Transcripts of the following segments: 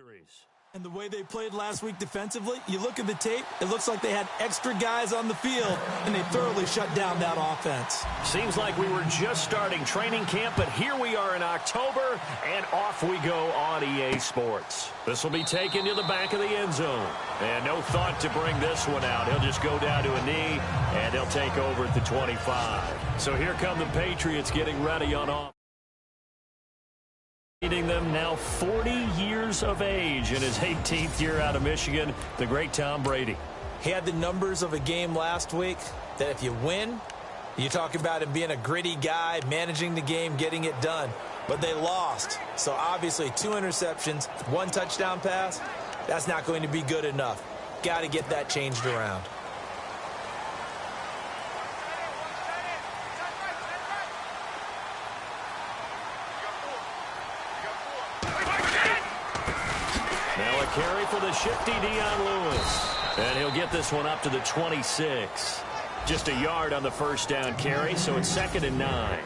victories. And the way they played last week defensively, you look at the tape, it looks like they had extra guys on the field, and they thoroughly shut down that offense. Seems like we were just starting training camp, but here we are in October, and off we go on EA Sports. This will be taken to the back of the end zone. And no thought to bring this one out. He'll just go down to a knee, and he'll take over at the 25. So here come the Patriots getting ready on offense. Leading them now 40 years of age in his 18th year out of Michigan, the great Tom Brady. He had the numbers of a game last week that if you win, you talk about him being a gritty guy, managing the game, getting it done. But they lost. So obviously 2 interceptions, 1 touchdown pass, that's not going to be good enough. Got to get that changed around. Now a carry for the shifty Dion Lewis. And he'll get this one up to the 26. Just a yard on the first down carry, so it's 2nd and 9.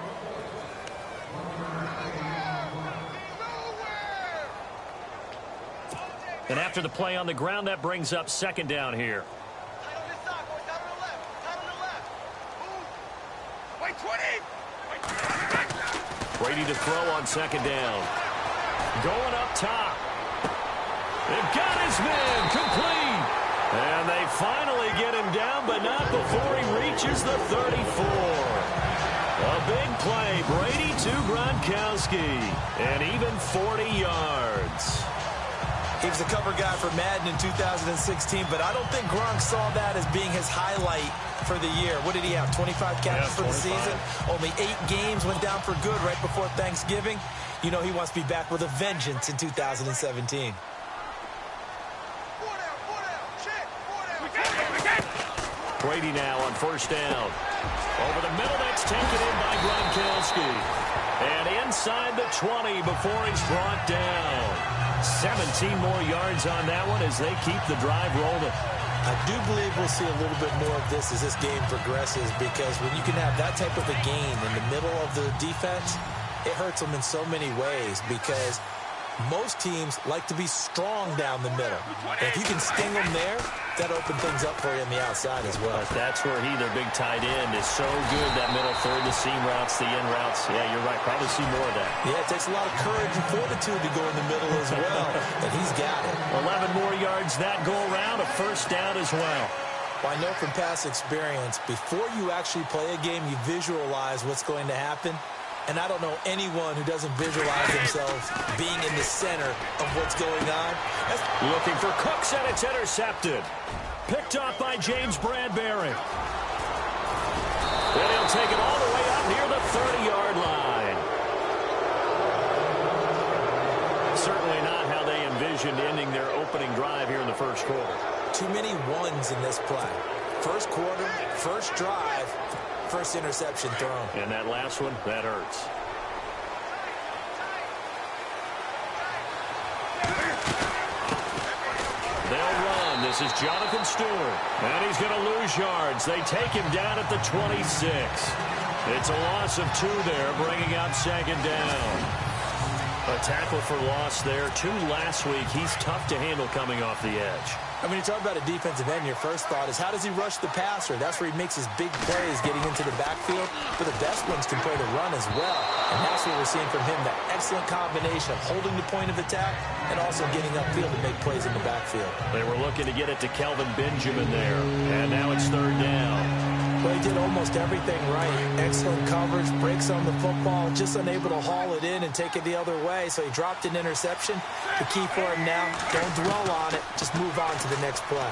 And after the play on the ground, that brings up 2nd down here. Brady to throw on 2nd down. Going up top. They've got his man complete. And they finally get him down, but not before he reaches the 34. A big play. Brady to Gronkowski. And even 40 yards. He was a cover guy for Madden in 2016, but I don't think Gronk saw that as being his highlight for the year. What did he have, 25 catches for the season? Only 8 games, went down for good right before Thanksgiving. You know he wants to be back with a vengeance in 2017. Brady now on 1st down. Over the middle, that's taken in by Gronkowski. And inside the 20 before he's brought down. 17 more yards on that one as they keep the drive rolling. I do believe we'll see a little bit more of this as this game progresses, because when you can have that type of a gain in the middle of the defense, it hurts them in so many ways, because most teams like to be strong down the middle. And if you can sting them there, that opens things up for you on the outside as well. But that's where their big tight end, is so good, that middle third, the seam routes, the in routes. Yeah, you're right. Probably see more of that. Yeah, it takes a lot of courage and fortitude to go in the middle as well, and he's got it. 11 more yards that go around, a 1st down as well. Well, I know from past experience, before you actually play a game, you visualize what's going to happen. And I don't know anyone who doesn't visualize themselves being in the center of what's going on. Looking for Cooks, and it's intercepted. Picked off by James Bradbury. And he'll take it all the way up near the 30-yard line. Certainly not how they envisioned ending their opening drive here in the 1st quarter. Too many ones in this play. 1st quarter, 1st drive, 1st interception thrown. And that last one, that hurts. They'll run. This is Jonathan Stewart. And he's going to lose yards. They take him down at the 26. It's a loss of 2 there, bringing up 2nd down. A tackle for loss there. 2 last week. He's tough to handle coming off the edge. And when you talk about a defensive end, your first thought is, how does he rush the passer? That's where he makes his big plays, getting into the backfield. But the best ones can play the run as well. And that's what we're seeing from him, that excellent combination of holding the point of attack and also getting upfield to make plays in the backfield. They were looking to get it to Kelvin Benjamin there. And now it's 3rd down. Well, he did almost everything right. Excellent coverage, breaks on the football, just unable to haul it in and take it the other way. So he dropped an interception. The key for him now, don't dwell on it. Just move on to the next play.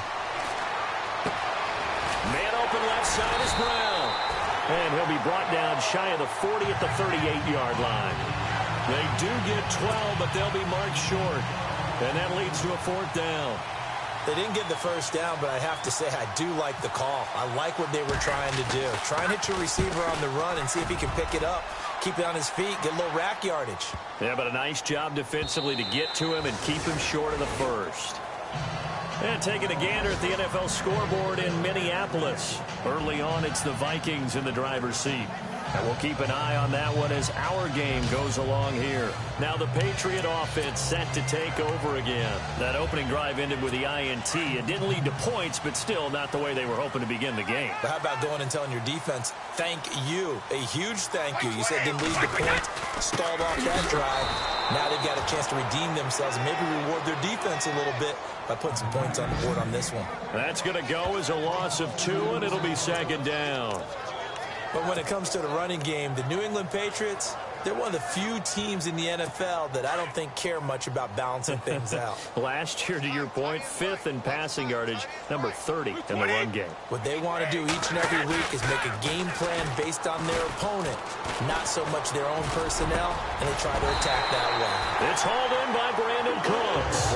Man open left side is Brown. And he'll be brought down shy of the 40 at the 38-yard line. They do get 12, but they'll be marked short. And that leads to a 4th down. They didn't get the 1st down, but I have to say I do like the call. I like what they were trying to do. Try and hit your receiver on the run and see if he can pick it up. Keep it on his feet, get a little rack yardage. Yeah, but a nice job defensively to get to him and keep him short of the 1st. And taking a gander at the NFL scoreboard in Minneapolis. Early on, it's the Vikings in the driver's seat. And we'll keep an eye on that one as our game goes along here. Now the Patriot offense set to take over again. That opening drive ended with the INT. It didn't lead to points, but still not the way they were hoping to begin the game. But how about going and telling your defense, thank you, a huge thank you. You said didn't lead to points, stalled off that drive. Now they've got a chance to redeem themselves and maybe reward their defense a little bit by putting some points on the board on this one. That's going to go as a loss of 2, and it'll be second down. But when it comes to the running game, the New England Patriots, they're one of the few teams in the NFL that I don't think care much about balancing things out. Last year, to your point, 5th in passing yardage, number 30 in the run game. What they want to do each and every week is make a game plan based on their opponent, not so much their own personnel, and they try to attack that way. It's hauled in by Brandon Cooks.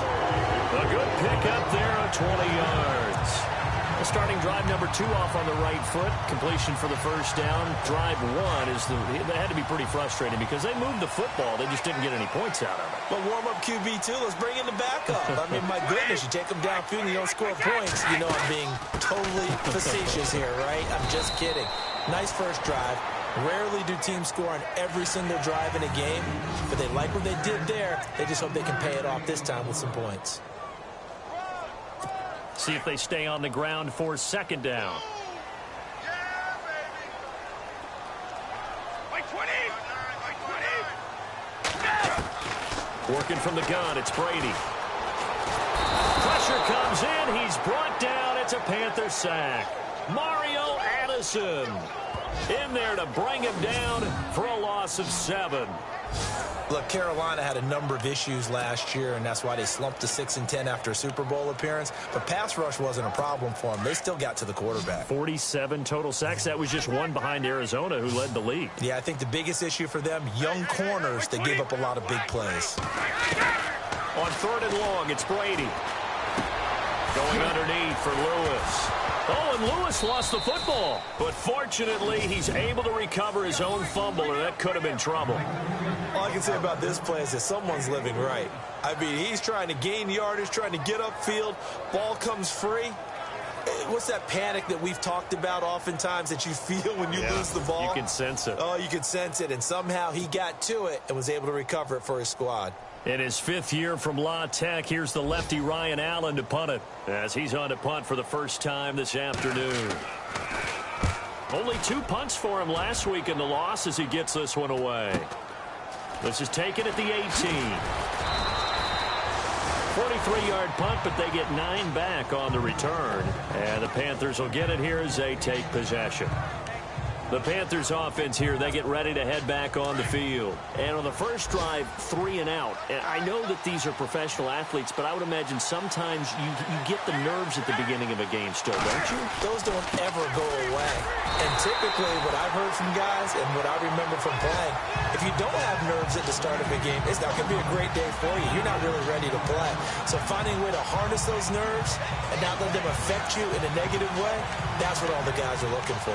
A good pickup there at 20 yards. Starting drive number 2 off on the right foot. Completion for the first down. Drive 1 is they had to be pretty frustrating because they moved the football. They just didn't get any points out of it. But warm-up QB2, let's bring in the backup. I mean, my goodness, you take them downfield and you don't score points. You know I'm being totally facetious here, right? I'm just kidding. Nice first drive. Rarely do teams score on every single drive in a game, but they like what they did there. They just hope they can pay it off this time with some points. See if they stay on the ground for second down. Working from the gun, it's Brady. Pressure comes in, he's brought down, it's a Panther sack. Mario Addison in there to bring him down for a loss of 7. Look, Carolina had a number of issues last year, and that's why they slumped to 6-10 after a Super Bowl appearance. But pass rush wasn't a problem for them. They still got to the quarterback. 47 total sacks. That was just one behind Arizona, who led the league. Yeah, I think the biggest issue for them, young corners, they gave up a lot of big plays. On 3rd and long, it's Brady. Going underneath for Lewis. Oh, and Lewis lost the football. But fortunately, he's able to recover his own fumble, or that could have been trouble. All I can say about this play is that someone's living right. I mean, he's trying to gain yardage, trying to get upfield. Ball comes free. What's that panic that we've talked about oftentimes that you feel when you lose the ball? You can sense it. Oh, you can sense it. And somehow he got to it and was able to recover it for his squad. In his 5th year from La Tech, here's the lefty Ryan Allen to punt it as he's on to punt for the first time this afternoon. Only 2 punts for him last week in the loss as he gets this one away. This is taken at the 18. 43-yard punt, but they get 9 back on the return. And the Panthers will get it here as they take possession. The Panthers offense here, they get ready to head back on the field. And on the first drive, 3 and out. And I know that these are professional athletes, but I would imagine sometimes you get the nerves at the beginning of a game still, don't you? Those don't ever go away. And typically what I've heard from guys and what I remember from playing, if you don't have nerves at the start of a game, it's not going to be a great day for you. You're not really ready to play. So finding a way to harness those nerves and not let them affect you in a negative way, that's what all the guys are looking for.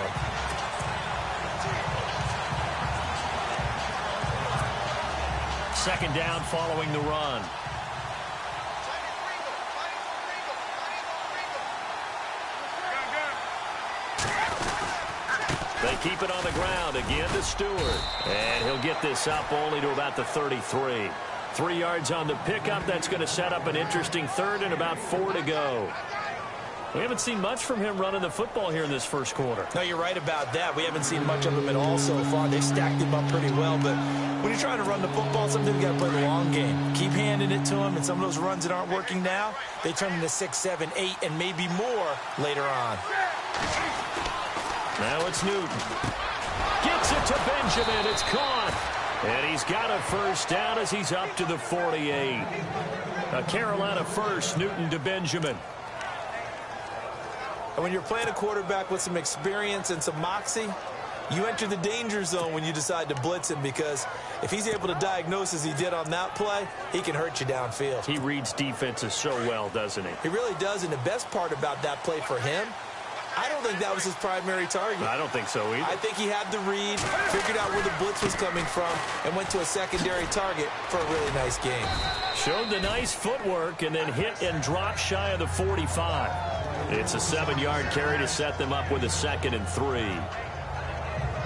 Second down following the run. They keep it on the ground again to Stewart. And he'll get this up only to about the 33. 3 yards on the pickup. That's going to set up an interesting 3rd and about 4 to go. We haven't seen much from him running the football here in this first quarter. No, you're right about that. We haven't seen much of him at all so far. They've stacked him up pretty well, but when you're trying to run the football, sometimes you got to play the long game. Keep handing it to him, and some of those runs that aren't working now, they turn into 6, 7, 8, and maybe more later on. Now it's Newton. Gets it to Benjamin. It's caught. And he's got a first down as he's up to the 48. A Carolina first, Newton to Benjamin. And when you're playing a quarterback with some experience and some moxie, you enter the danger zone when you decide to blitz him, because if he's able to diagnose as he did on that play, he can hurt you downfield. He reads defenses so well, doesn't he? He really does, and the best part about that play for him, I don't think that was his primary target. I don't think so either. I think he had the read, figured out where the blitz was coming from, and went to a secondary target for a really nice game. Showed the nice footwork and then hit and dropped shy of the 45. It's a 7-yard carry to set them up with a 2nd and 3.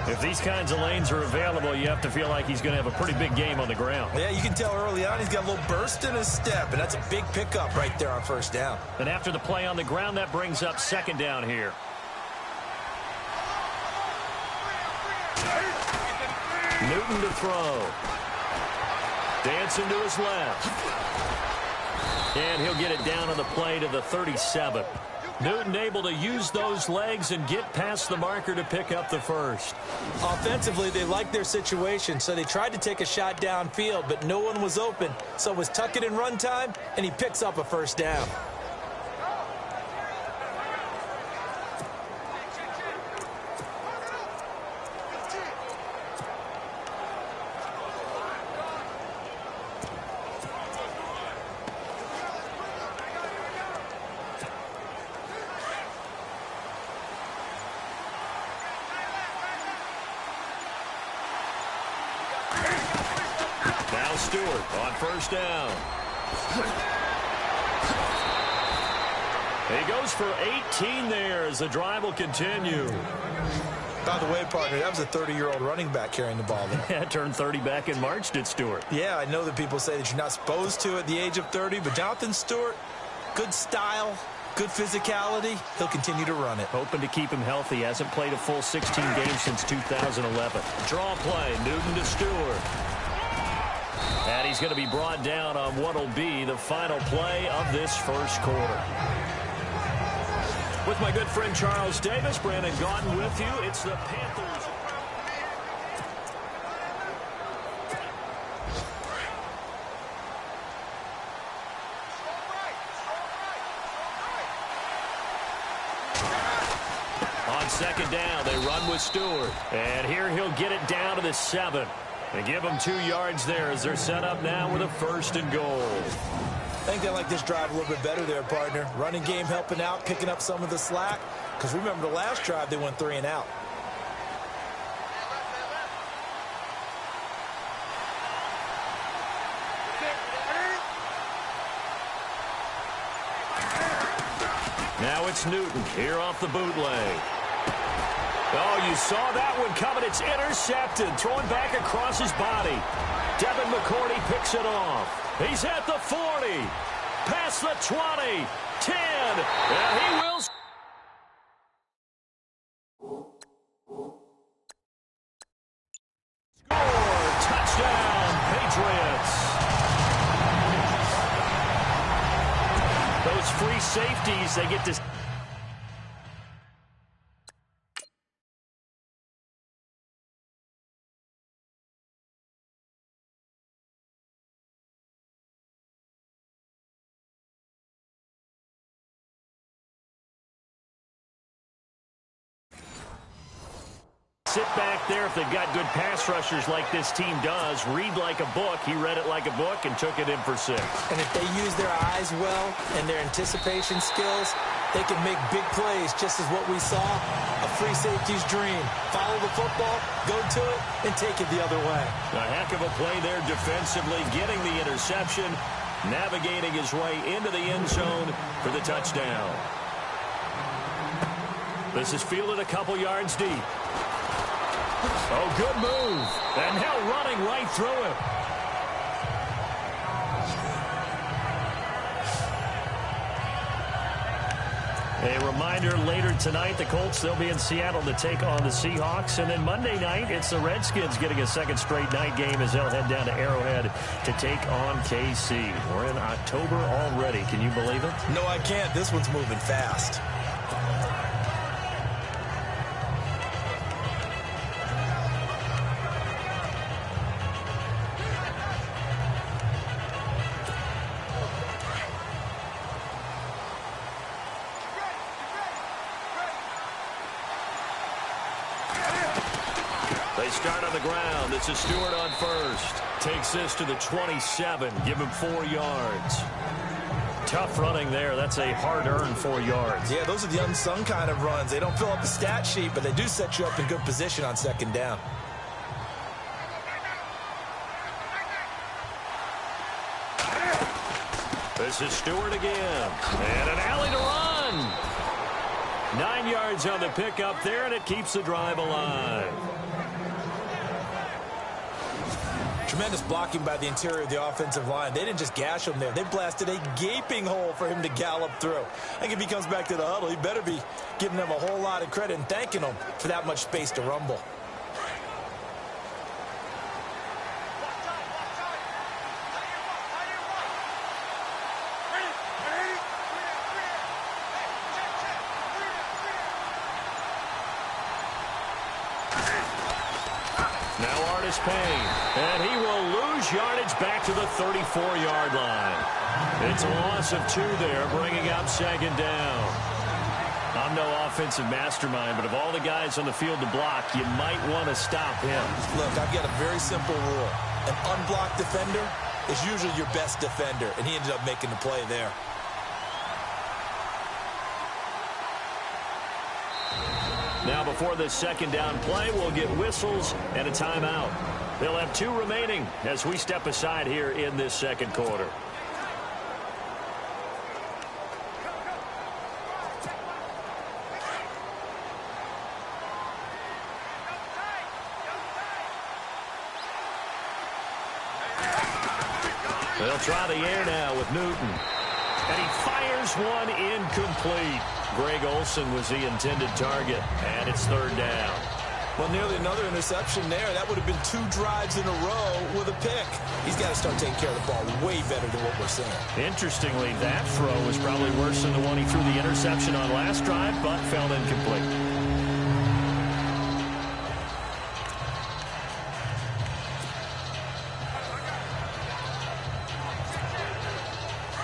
If these kinds of lanes are available, you have to feel like he's going to have a pretty big game on the ground. Yeah, you can tell early on he's got a little burst in his step, and that's a big pickup right there on first down. And after the play on the ground, that brings up second down here. Newton to throw. Dancing to his left. And he'll get it down on the play to the 37. Newton able to use those legs and get past the marker to pick up the first. Offensively, they liked their situation, so they tried to take a shot downfield, but no one was open. So it was tuck it in run time, and he picks up a first down. Stewart on first down. He goes for 18 there as the drive will continue. By the way, partner, that was a 30-year-old running back carrying the ball there. Yeah, turned 30 back in March, did Stewart. Yeah, I know that people say that you're not supposed to at the age of 30, but Jonathan Stewart, good style, good physicality. He'll continue to run it. Hoping to keep him healthy. Hasn't played a full 16 games since 2011. Draw play, Newton to Stewart. And he's going to be brought down on what will be the final play of this first quarter. With my good friend Charles Davis, Brandon Gaudin with you. It's the Panthers. On second down, they run with Stewart. And here he'll get it down to the 7. They give them 2 yards there as they're set up now with a first and goal. I think they like this drive a little bit better there, partner. Running game helping out, picking up some of the slack. Because remember the last drive, they went 3 and out. Now it's Newton here off the bootleg. Oh, you saw that one coming. It's intercepted. Throwing back across his body. Devin McCourty picks it off. He's at the 40. Past the 20. 10. And he will score. Touchdown, Patriots. Those free safeties, they get to... Sit back there if they've got good pass rushers like this team does. Read like a book. He read it like a book and took it in for 6. And if they use their eyes well and their anticipation skills, they can make big plays, just as what we saw. A free safety's dream. Follow the football, go to it, and take it the other way. A heck of a play there defensively, getting the interception, navigating his way into the end zone for the touchdown. This is fielded a couple yards deep. Oh, good move. And now running right through him. A reminder, later tonight, the Colts, they'll be in Seattle to take on the Seahawks. And then Monday night, it's the Redskins getting a second straight night game as they'll head down to Arrowhead to take on KC. We're in October already. Can you believe it? No, I can't. This one's moving fast. They start on the ground. This is Stewart on first. Takes this to the 27. Give him 4 yards. Tough running there. That's a hard-earned 4 yards. Yeah, those are the unsung kind of runs. They don't fill up the stat sheet, but they do set you up in good position on second down. This is Stewart again. And an alley to run. 9 yards on the pickup there, and it keeps the drive alive. Tremendous blocking by the interior of the offensive line. They didn't just gash him there. They blasted a gaping hole for him to gallop through. I think if he comes back to the huddle, he better be giving them a whole lot of credit and thanking them for that much space to rumble. And he will lose yardage back to the 34-yard line. It's a loss of 2 there, bringing up second down. I'm no offensive mastermind, but of all the guys on the field to block, you might want to stop him. Look, I've got a very simple rule. An unblocked defender is usually your best defender, and he ended up making the play there. Now, before this second down play, we'll get whistles and a timeout. They'll have 2 remaining as we step aside here in this second quarter. They'll try the air now with Newton. And he fires one incomplete. Greg Olsen was the intended target, and it's third down. Well, nearly another interception there. That would have been 2 drives in a row with a pick. He's got to start taking care of the ball way better than what we're seeing. Interestingly, that throw was probably worse than the one he threw the interception on last drive, but fell incomplete.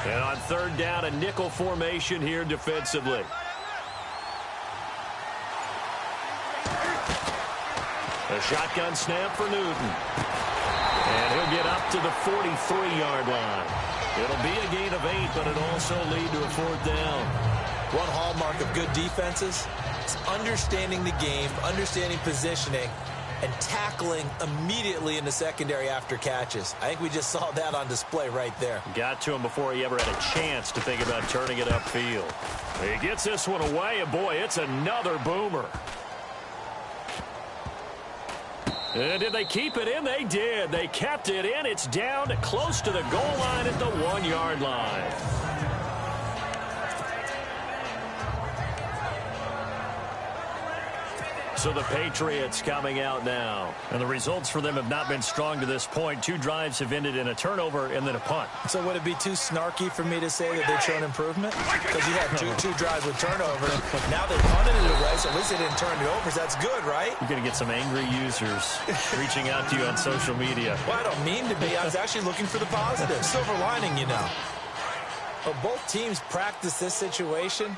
And on third down, a nickel formation here defensively. A shotgun snap for Newton. And he'll get up to the 43-yard line. It'll be a gain of 8, but it'll also lead to a fourth down. One hallmark of good defenses is understanding the game, understanding positioning, and tackling immediately in the secondary after catches. I think we just saw that on display right there. Got to him before he ever had a chance to think about turning it upfield. He gets this one away, and boy, it's another boomer. And did they keep it in? They did. They kept it in. It's down to close to the goal line at the 1-yard line. So the Patriots coming out now. And the results for them have not been strong to this point. 2 drives have ended in a turnover and then a punt. So would it be too snarky for me to say that they've shown improvement? Because you had two drives with turnovers. Now they punted it away, so at least they didn't turn it over. So that's good, right? You're going to get some angry users reaching out to you on social media. Well, I don't mean to be. I was actually looking for the positive. Silver lining, you know. Well, both teams practice this situation.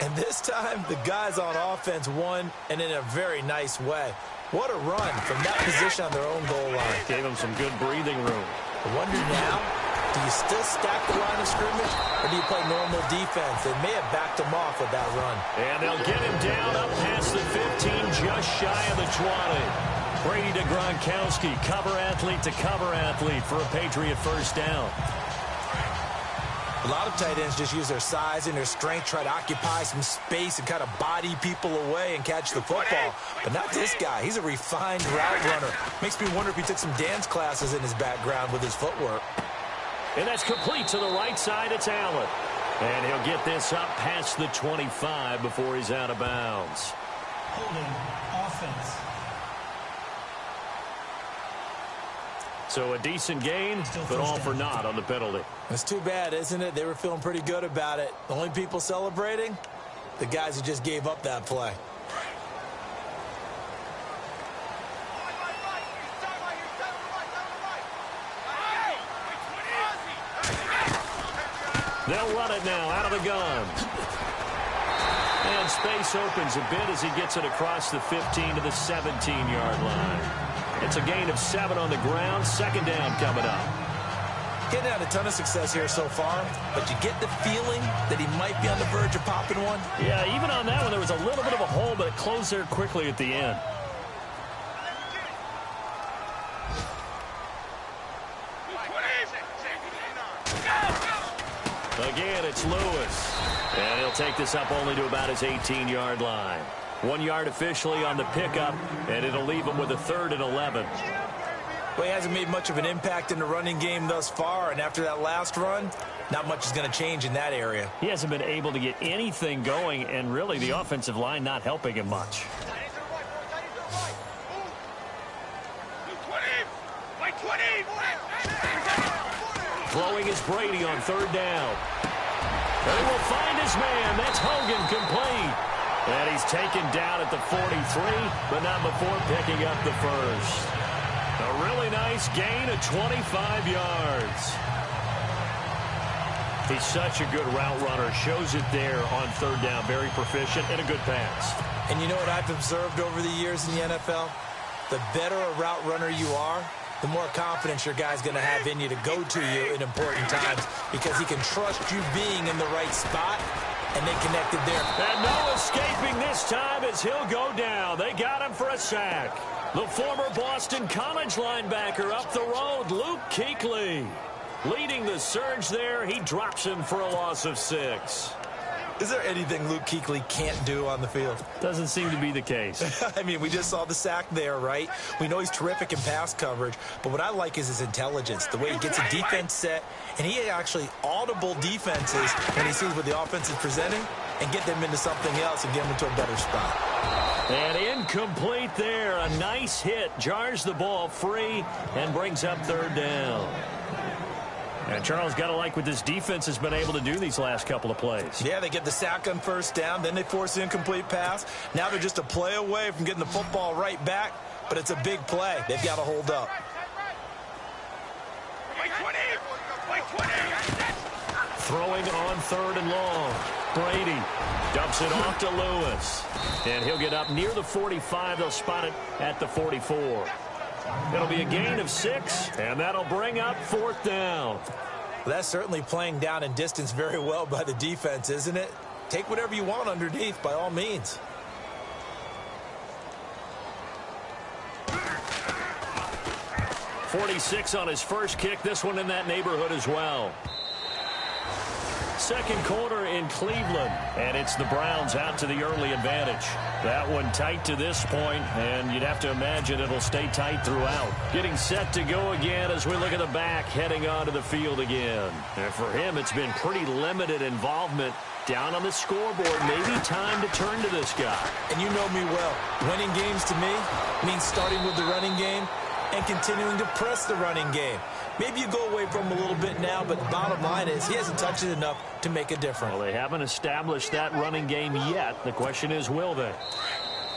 And this time, the guys on offense won, and in a very nice way. What a run from that position on their own goal line. Gave them some good breathing room. I wonder now, do you still stack the line of scrimmage, or do you play normal defense? They may have backed him off with that run. And they'll get him down up past the 15, just shy of the 20. Brady to Gronkowski, cover athlete to cover athlete for a Patriot first down. A lot of tight ends just use their size and their strength, try to occupy some space and kind of body people away and catch the football. But not this guy. He's a refined route runner. Makes me wonder if he took some dance classes in his background with his footwork. And that's complete to the right side. It's Allen. And he'll get this up past the 25 before he's out of bounds. Holding offense. So a decent gain, but all for naught on the penalty. It's too bad, isn't it? They were feeling pretty good about it. The only people celebrating, the guys who just gave up that play. They'll run it now out of the gun. And space opens a bit as he gets it across the 15 to the 17-yard line. It's a gain of 7 on the ground. Second down coming up. Getting had a ton of success here so far, but you get the feeling that he might be on the verge of popping one. Yeah, even on that one, there was a little bit of a hole, but it closed there quickly at the end. Again, it's Lewis. And he'll take this up only to about his 18-yard line. 1 yard officially on the pickup, and it'll leave him with a 3rd and 11. Well, he hasn't made much of an impact in the running game thus far, and after that last run, not much is going to change in that area. He hasn't been able to get anything going, and really the offensive line not helping him much. Throwing is Brady on third down. And he will find his man. That's Hogan, complete. And he's taken down at the 43, but not before picking up the first. A really nice gain of 25 yards. He's such a good route runner. Shows it there on third down. Very proficient and a good pass. And you know what I've observed over the years in the NFL? The better a route runner you are, the more confidence your guy's going to have in you to go to you in important times because he can trust you being in the right spot, and they connected there. And no escaping this time as he'll go down. They got him for a sack. The former Boston College linebacker up the road, Luke Kuechly. Leading the surge there, he drops him for a loss of 6. Is there anything Luke Kuechly can't do on the field? Doesn't seem to be the case. I mean, we just saw the sack there, right? We know he's terrific in pass coverage, but what I like is his intelligence, the way he gets a defense set, and he actually audible defenses when he sees what the offense is presenting and get them into something else and get them into a better spot. And incomplete there. A nice hit. Jars the ball free and brings up third down. And Charles, got to like what this defense has been able to do these last couple of plays. Yeah, they get the sack on first down, then they force the incomplete pass. Now they're just a play away from getting the football right back, but it's a big play. They've got to hold up. Throwing on third and long. Brady dumps it off to Lewis. And he'll get up near the 45. They'll spot it at the 44. It'll be a gain of 6, and that'll bring up fourth down. Well, that's certainly playing down in distance very well by the defense, isn't it? Take whatever you want underneath, by all means. .46 on his first kick. This one in that neighborhood as well. Second quarter in Cleveland, and it's the Browns out to the early advantage. That one tight to this point, and you'd have to imagine it'll stay tight throughout. Getting set to go again as we look at the back, heading onto the field again. And for him, it's been pretty limited involvement down on the scoreboard. Maybe time to turn to this guy. And you know me well. Winning games to me means starting with the running game and continuing to press the running game. Maybe you go away from him a little bit now, but the bottom line is he hasn't touched it enough to make a difference. Well, they haven't established that running game yet. The question is, will they?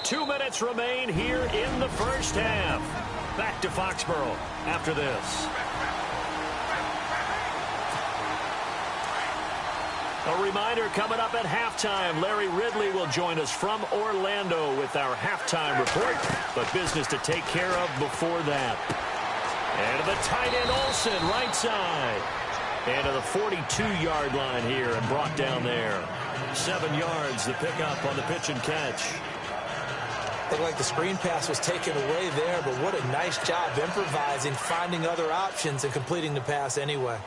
2 minutes remain here in the first half. Back to Foxborough after this. A reminder coming up at halftime. Larry Ridley will join us from Orlando with our halftime report, but business to take care of before that. And to the tight end Olsen, right side. And to the 42-yard line here and brought down there. 7 yards, the pickup on the pitch and catch. Looked like the screen pass was taken away there, but what a nice job improvising, finding other options, and completing the pass anyway.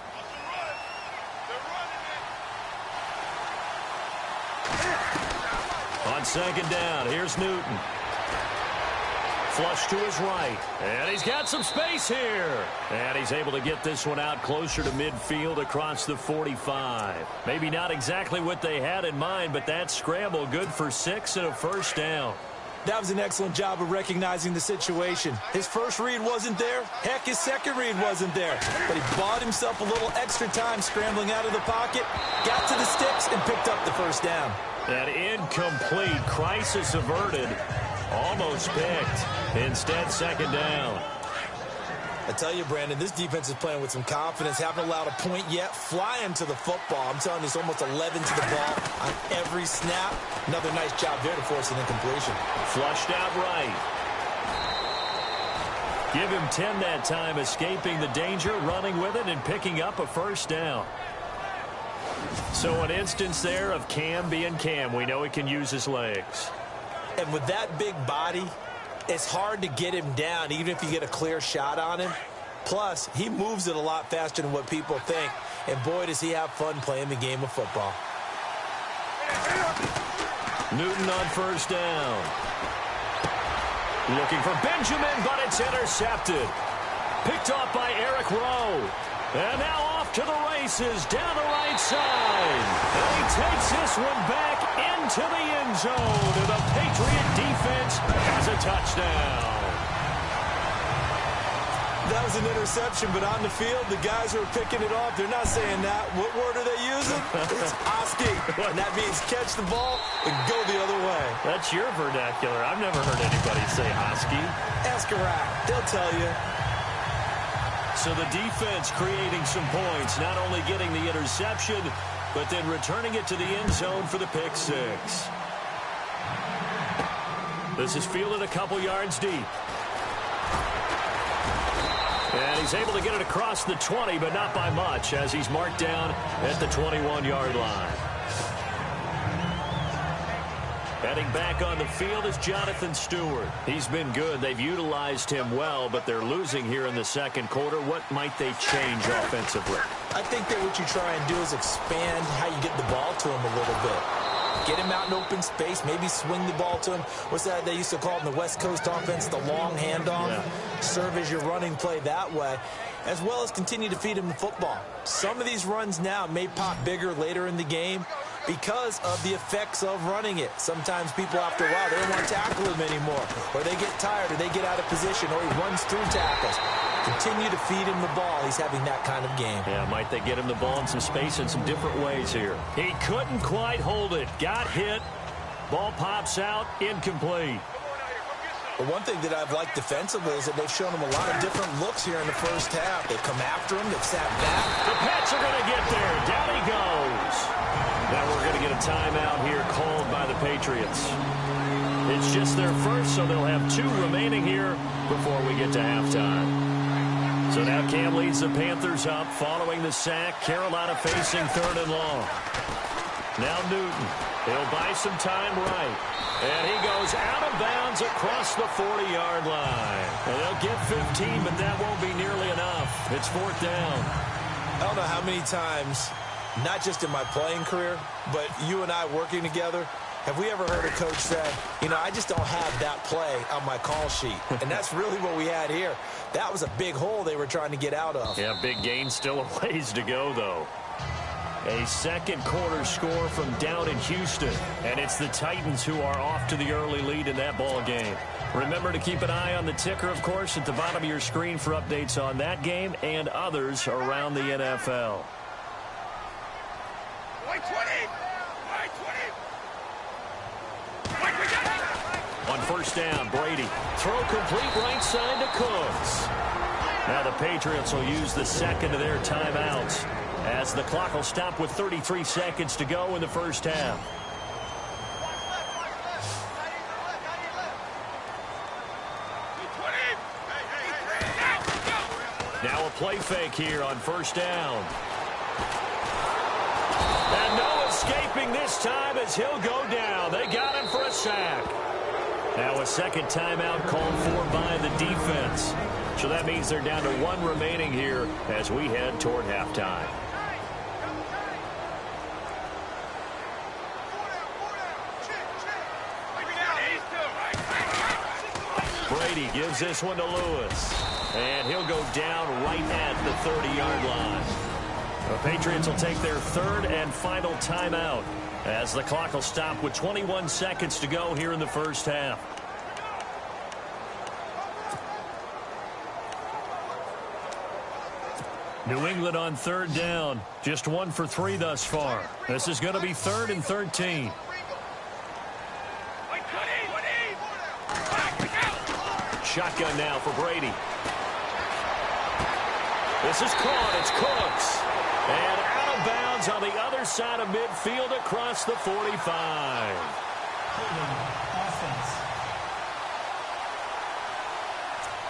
On second down, here's Newton. Flush to his right. And he's got some space here. And he's able to get this one out closer to midfield across the 45. Maybe not exactly what they had in mind, but that scramble good for 6 and a first down. That was an excellent job of recognizing the situation. His first read wasn't there. Heck, his second read wasn't there. But he bought himself a little extra time scrambling out of the pocket, got to the sticks, and picked up the first down. That incomplete, crisis averted, almost picked. Instead, second down. I tell you, Brandon, this defense is playing with some confidence. Haven't allowed a point yet. Flying to the football. I'm telling you, it's almost 11 to the ball on every snap. Another nice job there to force an incompletion. Flushed out right. Give him 10 that time, escaping the danger, running with it, and picking up a first down. So an instance there of Cam being Cam. We know he can use his legs. And with that big body, it's hard to get him down, even if you get a clear shot on him. Plus, he moves it a lot faster than what people think. And boy, does he have fun playing the game of football. Newton on first down. Looking for Benjamin, but it's intercepted. Picked off by Eric Rowe. And now off to the races down the right side. And he takes this one back into the end zone. And the Patriot defense has a touchdown. That was an interception, but on the field, the guys who are picking it off, they're not saying that. What word are they using? It's Oski. And that means catch the ball and go the other way. That's your vernacular. I've never heard anybody say Oski. Ask Iraq. They'll tell you. So the defense creating some points, not only getting the interception, but then returning it to the end zone for the pick six. This is fielded a couple yards deep. And he's able to get it across the 20, but not by much, as he's marked down at the 21-yard line. Heading back on the field is Jonathan Stewart. He's been good. They've utilized him well, but they're losing here in the second quarter. What might they change offensively? I think that what you try and do is expand how you get the ball to him a little bit. Get him out in open space, maybe swing the ball to him. What's that they used to call in the West Coast offense, the long handoff? Yeah. Serve as your running play that way, as well as continue to feed him the football. Some of these runs now may pop bigger later in the game because of the effects of running it. Sometimes people, after a while, they don't want to tackle him anymore, or they get tired, or they get out of position, or he runs through tackles. Continue to feed him the ball. He's having that kind of game. Yeah, might they get him the ball in some space in some different ways here. He couldn't quite hold it. Got hit. Ball pops out. Incomplete. Well, one thing that I've liked defensively is that they've shown him a lot of different looks here in the first half. They've come after him. They've sat back. The Pats are going to get there. Down he goes. Now we're going to get a timeout here called by the Patriots. It's just their first, so they'll have 2 remaining here before we get to halftime. So now Cam leads the Panthers up following the sack. Carolina facing 3rd and long. Now Newton. He'll buy some time right. And he goes out of bounds across the 40-yard line. And they'll get 15, but that won't be nearly enough. It's 4th down. I don't know how many times, not just in my playing career, but you and I working together, have we ever heard a coach say, you know, I just don't have that play on my call sheet. And that's really what we had here. That was a big hole they were trying to get out of. Yeah, big gain, still a ways to go, though. A second quarter score from down in Houston. And it's the Titans who are off to the early lead in that ball game. Remember to keep an eye on the ticker, of course, at the bottom of your screen for updates on that game and others around the NFL. On first down, Brady. Throw complete right side to Cooks. Now the Patriots will use the second of their timeouts as the clock will stop with 33 seconds to go in the first half. Now a play fake here on first down. And no escaping this time as he'll go down. They got him for a sack. Now a second timeout called for by the defense. So that means they're down to 1 remaining here as we head toward halftime. Brady gives this one to Lewis. And he'll go down right at the 30-yard line. The Patriots will take their 3rd and final timeout as the clock will stop with 21 seconds to go here in the first half. New England on 3rd down. Just 1 for 3 thus far. This is going to be 3rd and 13. Shotgun now for Brady. This is caught. It's Cooks. And out of bounds on the other side of midfield across the 45. Offense.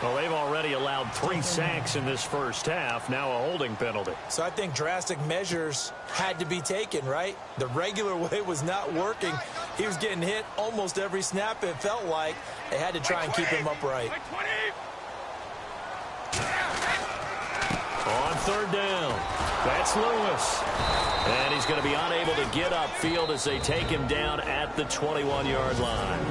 Well, they've already allowed 3 sacks in this first half. Now a holding penalty. So I think drastic measures had to be taken, right? The regular way was not working. He was getting hit almost every snap, it felt like. They had to try and keep him upright. On 3rd down, that's Lewis. And he's going to be unable to get upfield as they take him down at the 21-yard line.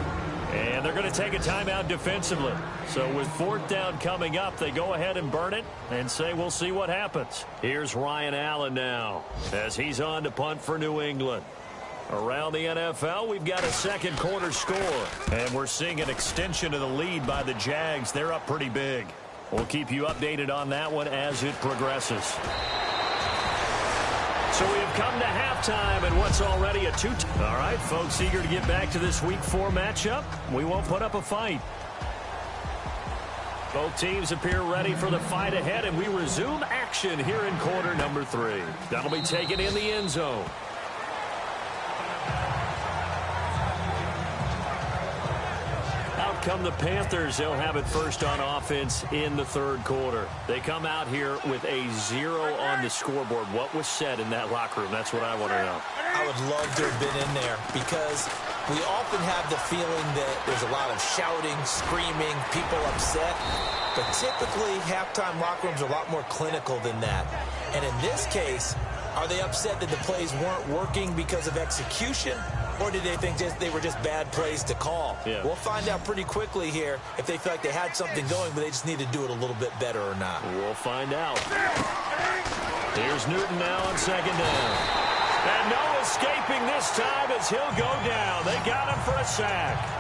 And they're going to take a timeout defensively. So with fourth down coming up, they go ahead and burn it and say we'll see what happens. Here's Ryan Allen now as he's on to punt for New England. Around the NFL, we've got a second quarter score. And we're seeing an extension of the lead by the Jags. They're up pretty big. We'll keep you updated on that one as it progresses. So we have come to halftime and what's already a 2. All right, folks, eager to get back to this Week 4 matchup. We won't put up a fight. Both teams appear ready for the fight ahead, and we resume action here in quarter number 3. That'll be taken in the end zone. Out come the Panthers. They'll have it first on offense in the third quarter. They come out here with a 0 on the scoreboard. What was said in that locker room? That's what I want to know. I would love to have been in there because we often have the feeling that there's a lot of shouting, screaming, people upset. But typically, halftime locker rooms are a lot more clinical than that. And in this case, are they upset that the plays weren't working because of execution? Or did they think they were just bad plays to call? Yeah. We'll find out pretty quickly here if they feel like they had something going, but they just need to do it a little bit better or not. We'll find out. Here's Newton now on second down. And no escaping this time as he'll go down. They got him for a sack.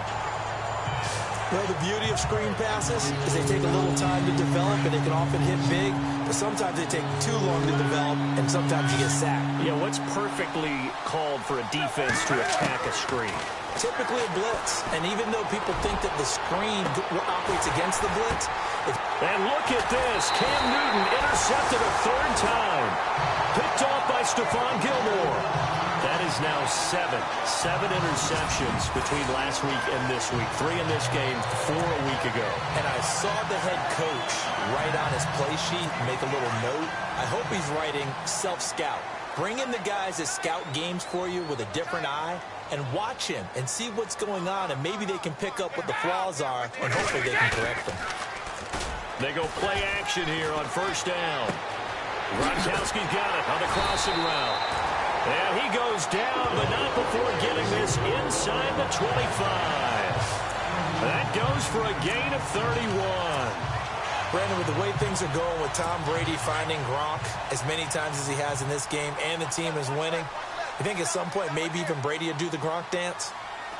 Well, the beauty of screen passes is they take a little time to develop, and they can often hit big, but sometimes they take too long to develop, and sometimes you get sacked. Yeah, what's perfectly called for a defense to attack a screen? Typically a blitz, and even though people think that the screen operates against the blitz, and look at this. Cam Newton intercepted a third time. Picked off by Stephon Gilmore. That is now 7 interceptions between last week and this week. 3 in this game, 4 a week ago. And I saw the head coach write on his play sheet, make a little note. I hope he's writing self-scout. Bring in the guys that scout games for you with a different eye and watch him and see what's going on, and maybe they can pick up what the flaws are, and hopefully they can correct them. They go play action here on first down. Gronkowski's got it on the crossing route. And he goes down, but not before getting this inside the 25. That goes for a gain of 31. Brandon, with the way things are going with Tom Brady finding Gronk as many times as he has in this game and the team is winning, you think at some point maybe even Brady will do the Gronk dance?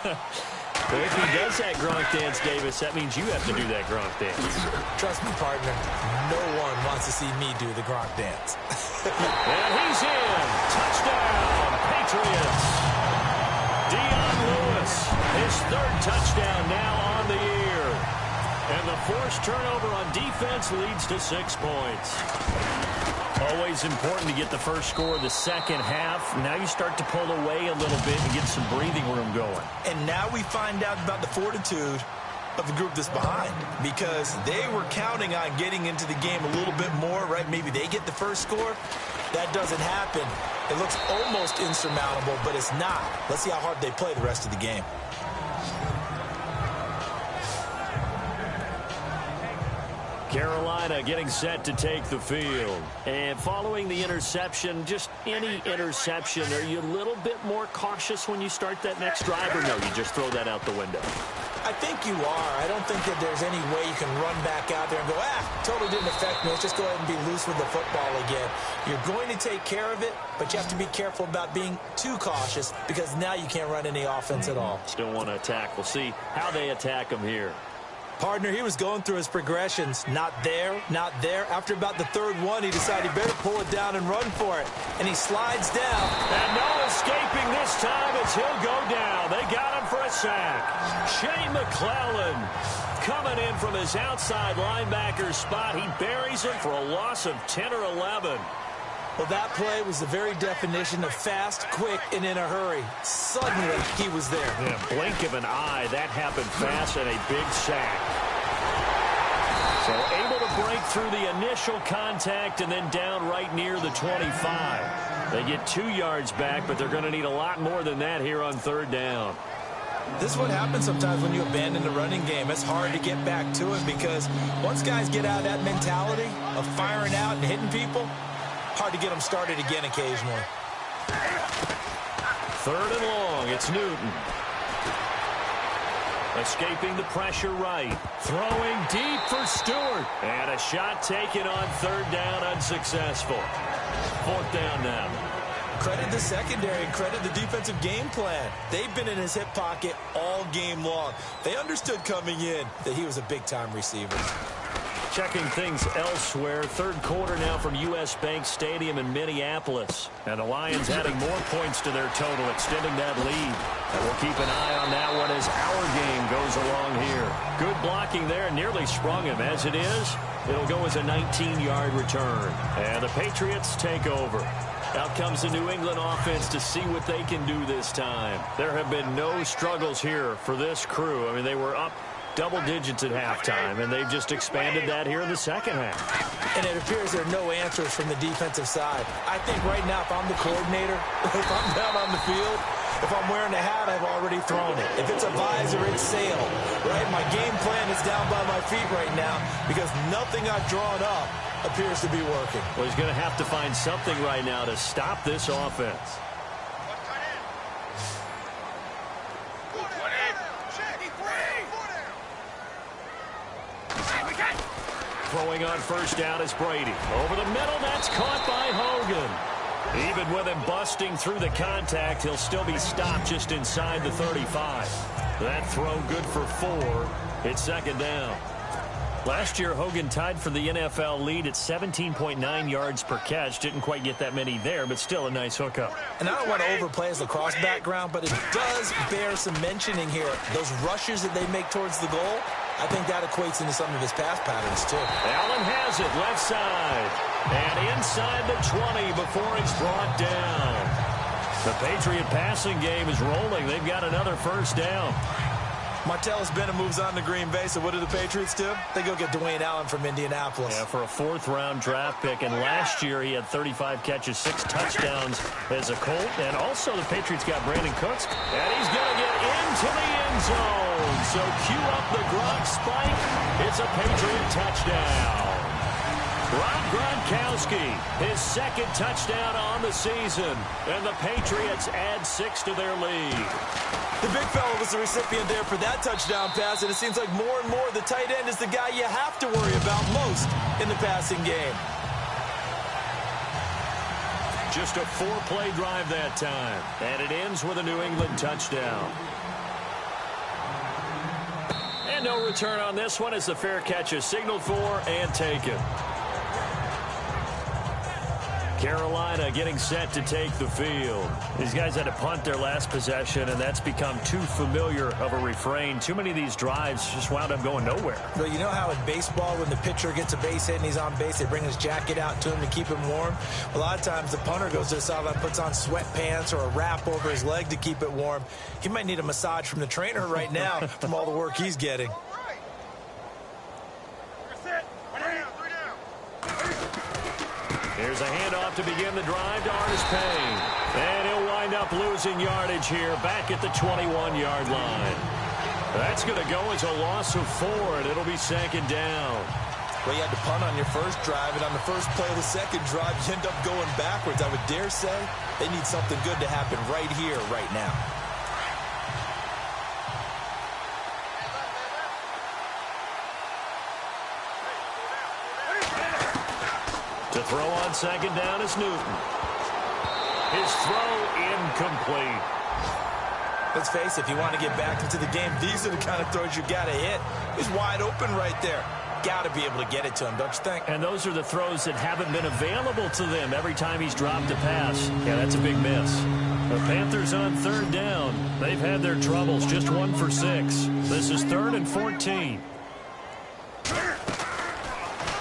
Well, if he does that Gronk dance, Davis, that means you have to do that Gronk dance. Trust me, partner, no one wants to see me do the Gronk dance. And he's in. Touchdown, Patriots. Dion Lewis, his third touchdown now on the year. And the forced turnover on defense leads to 6 points. Always important to get the first score of the second half. Now you start to pull away a little bit and get some breathing room going. And now we find out about the fortitude of the group that's behind, because they were counting on getting into the game a little bit more, right? Maybe they get the first score. That doesn't happen. It looks almost insurmountable, but it's not. Let's see how hard they play the rest of the game. Carolina getting set to take the field. And following the interception, just any interception, are you a little bit more cautious when you start that next drive, or no, you just throw that out the window? I think you are. I don't think that there's any way you can run back out there and go, totally didn't affect me. Let's just go ahead and be loose with the football again. You're going to take care of it, but you have to be careful about being too cautious, because now you can't run any offense at all. Still want to attack. We'll see how they attack them here. Partner, he was going through his progressions. Not there, not there. After about the third one, he decided he better pull it down and run for it. And he slides down. And no escaping this time as he'll go down. They got him for a sack. Shane McClellan coming in from his outside linebacker spot. He buries him for a loss of 10 or 11. Well, that play was the very definition of fast, quick, and in a hurry. Suddenly, he was there. Yeah, blink of an eye. That happened fast and a big sack. So able to break through the initial contact and then down right near the 25. They get 2 yards back, but they're going to need a lot more than that here on third down. This is what happens sometimes when you abandon the running game. It's hard to get back to it, because once guys get out of that mentality of firing out and hitting people, hard to get them started again occasionally. Third and long, it's Newton. Escaping the pressure right. Throwing deep for Stewart. And a shot taken on third down, unsuccessful. Fourth down now. Credit the secondary and credit the defensive game plan. They've been in his hip pocket all game long. They understood coming in that he was a big-time receiver. Checking things elsewhere. Third quarter now from U.S. Bank Stadium in Minneapolis. And the Lions adding more points to their total, extending that lead. And we'll keep an eye on that one as our game goes along here. Good blocking there. Nearly sprung him. As it is, it'll go as a 19-yard return. And the Patriots take over. Out comes the New England offense to see what they can do this time. There have been no struggles here for this crew. I mean, they were up double digits at halftime, and they've just expanded that here in the second half. And it appears there are no answers from the defensive side. I think right now, if I'm the coordinator, if I'm down on the field, if I'm wearing a hat, I've already thrown it. If it's a visor, it's sail, right? My game plan is down by my feet right now because nothing I've drawn up appears to be working. Well, he's going to have to find something right now to stop this offense. Throwing on first down is Brady. Over the middle, that's caught by Hogan. Even with him busting through the contact, he'll still be stopped just inside the 35. That throw good for 4. It's second down. Last year, Hogan tied for the NFL lead at 17.9 yards per catch. Didn't quite get that many there, but still a nice hookup. And I don't want to overplay his lacrosse background, but it does bear some mentioning here. Those rushes that they make towards the goal, I think that equates into some of his pass patterns, too. Allen has it left side. And inside the 20 before it's brought down. The Patriot passing game is rolling. They've got another first down. Martellus Bennett moves on to Green Bay, so what do the Patriots do? They go get Dwayne Allen from Indianapolis. Yeah, for a fourth-round draft pick, and last year he had 35 catches, 6 touchdowns as a Colt, and also the Patriots got Brandon Cooks, and he's going to get into the end zone. So cue up the Gronk spike. It's a Patriot touchdown. Rob Gronkowski, his second touchdown on the season, and the Patriots add 6 to their lead. The big fella was the recipient there for that touchdown pass, and it seems like more and more the tight end is the guy you have to worry about most in the passing game. Just a 4-play drive that time, and it ends with a New England touchdown. And no return on this one as the fair catch is signaled for and taken. Carolina getting set to take the field. These guys had to punt their last possession, and that's become too familiar of a refrain. Too many of these drives just wound up going nowhere. Well, you know how in baseball, when the pitcher gets a base hit and he's on base, they bring his jacket out to him to keep him warm? A lot of times the punter goes to the sideline, puts on sweatpants or a wrap over his leg to keep it warm. He might need a massage from the trainer right now from all the work he's getting. Here's a handoff to begin the drive to Artis Payne. And he'll wind up losing yardage here back at the 21-yard line. That's going to go as a loss of 4, and it'll be second down. Well, you had to punt on your first drive, and on the first play of the second drive, you end up going backwards. I would dare say they need something good to happen right here, right now. To throw on second down is Newton. His throw incomplete. Let's face it, if you want to get back into the game, these are the kind of throws you got to hit. He's wide open right there. Got to be able to get it to him, don't you think? And those are the throws that haven't been available to them every time he's dropped a pass. Yeah, that's a big miss. The Panthers on third down. They've had their troubles, just 1 for 6. This is 3rd and 14.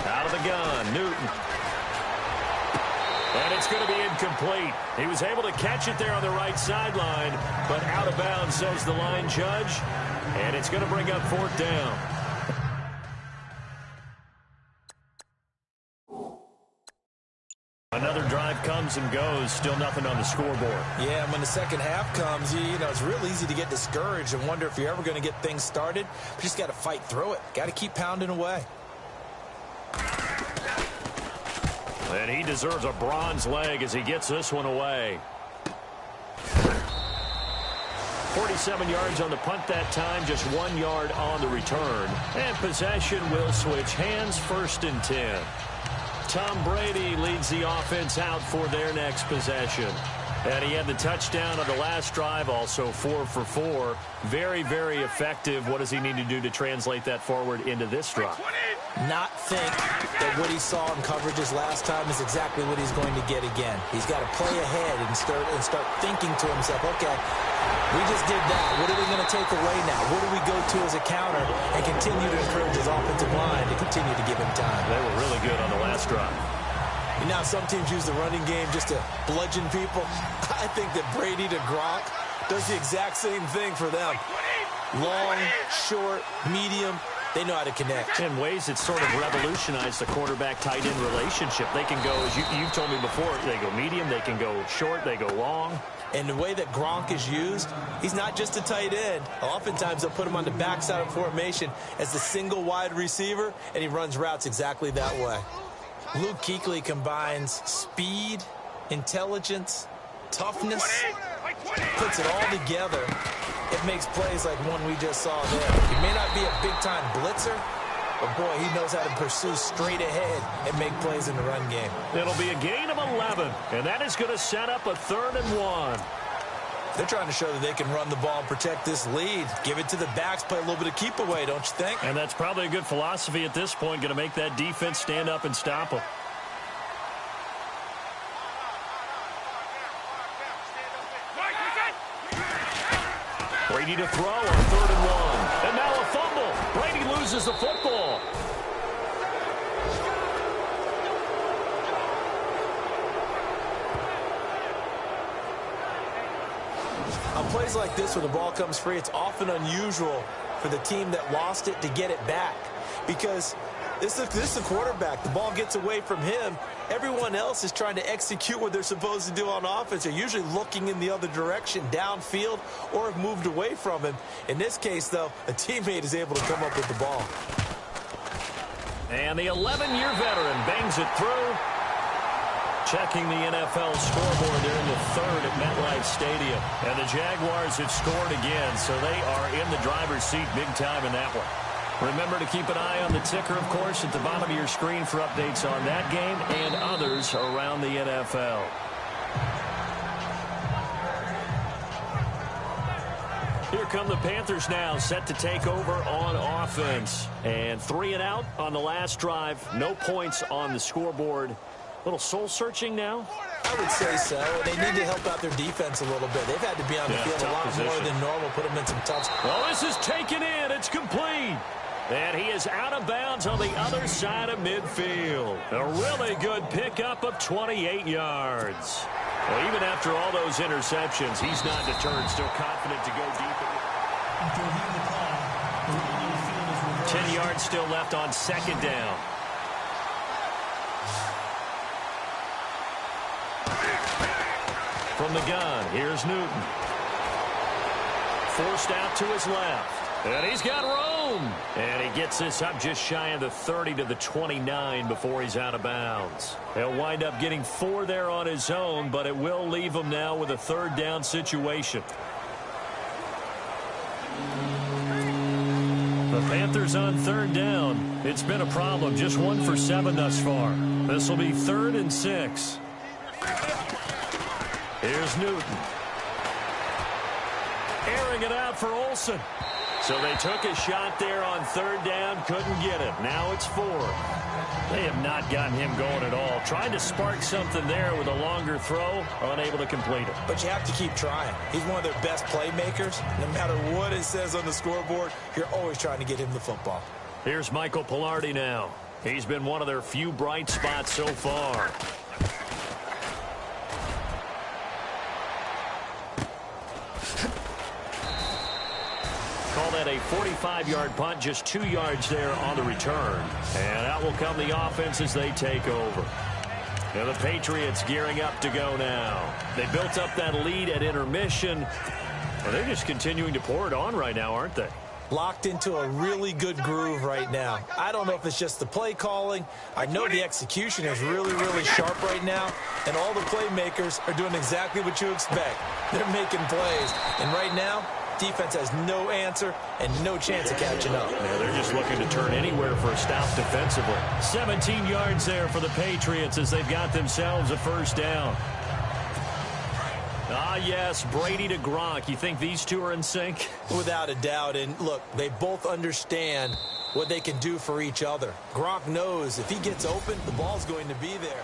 Out of the gun, Newton. And it's going to be incomplete. He was able to catch it there on the right sideline, but out of bounds, says the line judge. And it's going to bring up 4th down. Another drive comes and goes, still nothing on the scoreboard. Yeah, and when the second half comes, you know, it's real easy to get discouraged and wonder if you're ever going to get things started. You just got to fight through it. Got to keep pounding away. And he deserves a bronze leg as he gets this one away. 4th 47 yards on the punt that time, just 1 yard on the return. And possession will switch hands, 1st and 10. Tom Brady leads the offense out for their next possession. And he had the touchdown on the last drive, also 4 for 4. Very, very effective. What does he need to do to translate that forward into this drive? Not think that what he saw in coverages last time is exactly what he's going to get again. He's got to play ahead and start thinking to himself, okay, we just did that. What are we going to take away now? What do we go to as a counter? And continue to encourage his offensive line to continue to give him time. They were really good on the last drive. And now some teams use the running game just to bludgeon people. I think that Brady to Gronk does the exact same thing for them. Long, short, medium, they know how to connect. In ways that sort of revolutionized the quarterback-tight end relationship. They can go, as you've told me before, they go medium, they can go short, they go long. And the way that Gronk is used, he's not just a tight end. Oftentimes they'll put him on the backside of formation as the single wide receiver, and he runs routes exactly that way. Luke Kuechly combines speed, intelligence, toughness, puts it all together. It makes plays like one we just saw there. He may not be a big-time blitzer, but, boy, he knows how to pursue straight ahead and make plays in the run game. It'll be a gain of 11, and that is going to set up a 3rd and 1. They're trying to show that they can run the ball and protect this lead. Give it to the backs, play a little bit of keep away, don't you think? And that's probably a good philosophy at this point, going to make that defense stand up and stop them. Brady to throw on 3rd and 1. And now a fumble. Brady loses the football. On plays like this, when the ball comes free, it's often unusual for the team that lost it to get it back. Because this is the quarterback. The ball gets away from him. Everyone else is trying to execute what they're supposed to do on offense. They're usually looking in the other direction, downfield, or have moved away from him. In this case, though, a teammate is able to come up with the ball. And the 11-year veteran bangs it through. Checking the NFL scoreboard, they're in the 3rd at MetLife Stadium. And the Jaguars have scored again, so they are in the driver's seat big time in that one. Remember to keep an eye on the ticker, of course, at the bottom of your screen for updates on that game and others around the NFL. Here come the Panthers now, set to take over on offense. And 3 and out on the last drive. No points on the scoreboard. Little soul-searching now? I would say so. They need to help out their defense a little bit. They've had to be on the field a lot more than normal, put them in some tough spots. Well, this is taken in. It's complete. And he is out of bounds on the other side of midfield. A really good pickup of 28 yards. Well, even after all those interceptions, he's not deterred, still confident to go deep. 10 yards still left on 2nd down. From the gun, here's Newton. Forced out to his left. And he's got room. And he gets this up just shy of the 30 to the 29 before he's out of bounds. He'll wind up getting 4 there on his own, but it will leave him now with a 3rd down situation. The Panthers on 3rd down. It's been a problem. Just 1 for 7 thus far. This will be 3rd and 6. Here's Newton. Airing it out for Olsen. So they took a shot there on 3rd down, couldn't get it. Now it's 4th. They have not gotten him going at all. Tried to spark something there with a longer throw, unable to complete it. But you have to keep trying. He's one of their best playmakers. No matter what it says on the scoreboard, you're always trying to get him the football. Here's Michael Pilardi now. He's been one of their few bright spots so far. Call that a 45-yard punt, just 2 yards there on the return. And out will come the offense as they take over. And the Patriots gearing up to go now. They built up that lead at intermission. And they're just continuing to pour it on right now, aren't they? Locked into a really good groove right now. I don't know if it's just the play calling. I know the execution is really, really sharp right now. And all the playmakers are doing exactly what you expect. They're making plays. And right now, Defense has no answer and no chance of catching up. Yeah, they're just looking to turn anywhere for a stop defensively. 17 yards there for the Patriots as they've got themselves a first down. Ah, yes, Brady to Gronk. You think these two are in sync? Without a doubt. And look, they both understand what they can do for each other. Gronk knows if he gets open, the ball's going to be there.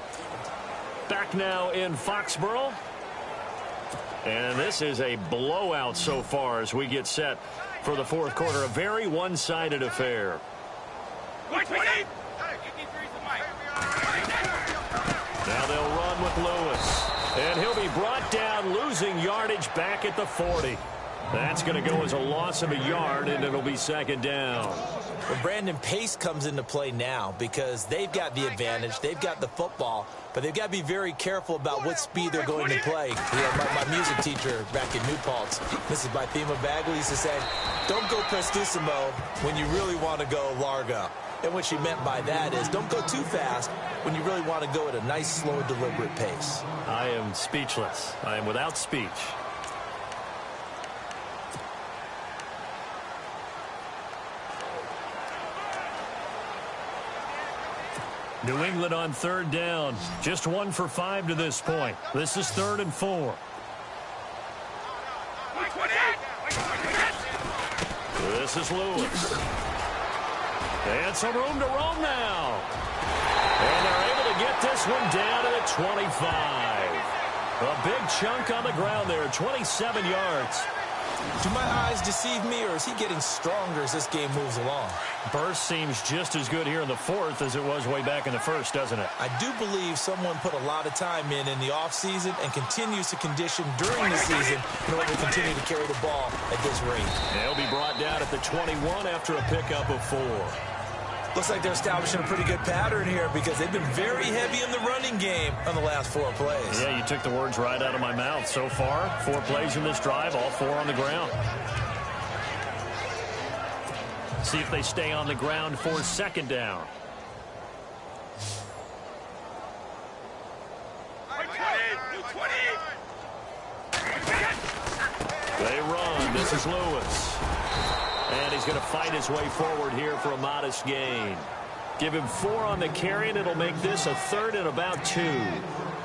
Back now in Foxborough. And this is a blowout so far as we get set for the fourth quarter. A very one-sided affair. Now they'll run with Lewis. And he'll be brought down, losing yardage back at the 40. That's going to go as a loss of a yard, and it'll be second down. Well, Brandon, pace comes into play now because they've got the advantage. They've got the football, but they've got to be very careful about what speed they're going to play. You know, my music teacher back in New Paltz, Mrs. Bythema Bagley, used to say, don't go prestissimo when you really want to go largo. And what she meant by that is don't go too fast when you really want to go at a nice, slow, deliberate pace. I am speechless. I am without speech. New England on third down. Just 1 for 5 to this point. This is 3rd and 4. This is Lewis. And some room to roam now. And they're able to get this one down to the 25. A big chunk on the ground there, 27 yards. Do my eyes deceive me, or is he getting stronger as this game moves along? Burst seems just as good here in the fourth as it was way back in the first, doesn't it? I do believe someone put a lot of time in the offseason and continues to condition during the season in order to continue to carry the ball at this rate. They'll be brought down at the 21 after a pickup of 4. Looks like they're establishing a pretty good pattern here because they've been very heavy in the running game on the last 4 plays. Yeah, you took the words right out of my mouth. So far, 4 plays in this drive, all 4 on the ground. See if they stay on the ground for second down. They run. This is Lewis. And he's going to fight his way forward here for a modest gain. Give him 4 on the carry, and it'll make this a 3rd and about 2.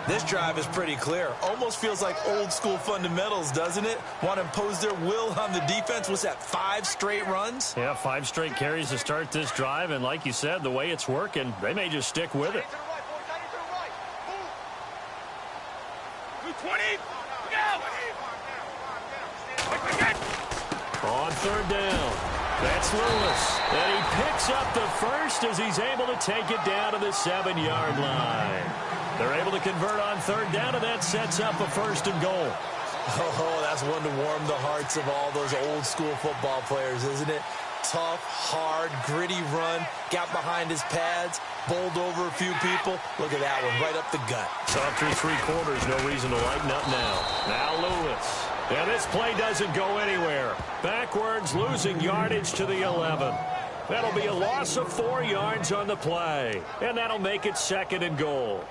This drive is pretty clear. Almost feels like old school fundamentals, doesn't it? Want to impose their will on the defense. What's that, 5 straight runs? Yeah, 5 straight carries to start this drive. And like you said, the way it's working, they may just stick with it. On third down, that's Lewis. And he picks up the first as he's able to take it down to the 7-yard line. They're able to convert on third down, and that sets up a 1st and goal. Oh, that's one to warm the hearts of all those old school football players, isn't it? Tough, hard, gritty run, got behind his pads, bowled over a few people. Look at that one, right up the gut. So through 3 quarters, no reason to lighten up now. Now Lewis. And this play doesn't go anywhere. Backwards, losing yardage to the 11. That'll be a loss of 4 yards on the play. And that'll make it 2nd and goal.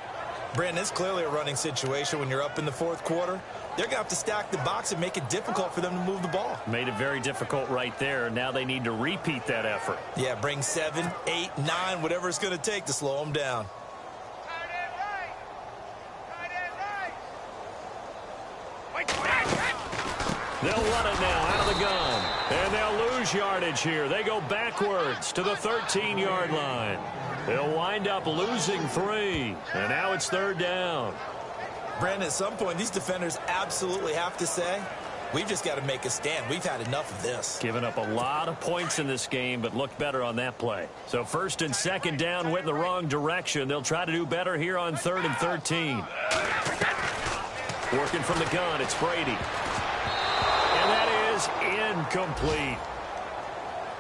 Brandon, it's clearly a running situation when you're up in the 4th quarter. They're going to have to stack the box and make it difficult for them to move the ball. Made it very difficult right there. Now they need to repeat that effort. Yeah, bring 7, 8, 9, whatever it's going to take to slow them down. They'll run it now out of the gun. And they'll lose yardage here. They go backwards to the 13-yard line. They'll wind up losing 3. And now it's 3rd down. Brandon, at some point, these defenders absolutely have to say, we've just got to make a stand. We've had enough of this. Given up a lot of points in this game, but looked better on that play. So 1st and 2nd down went in the wrong direction. They'll try to do better here on 3rd and 13. Working from the gun, it's Brady. And that is incomplete.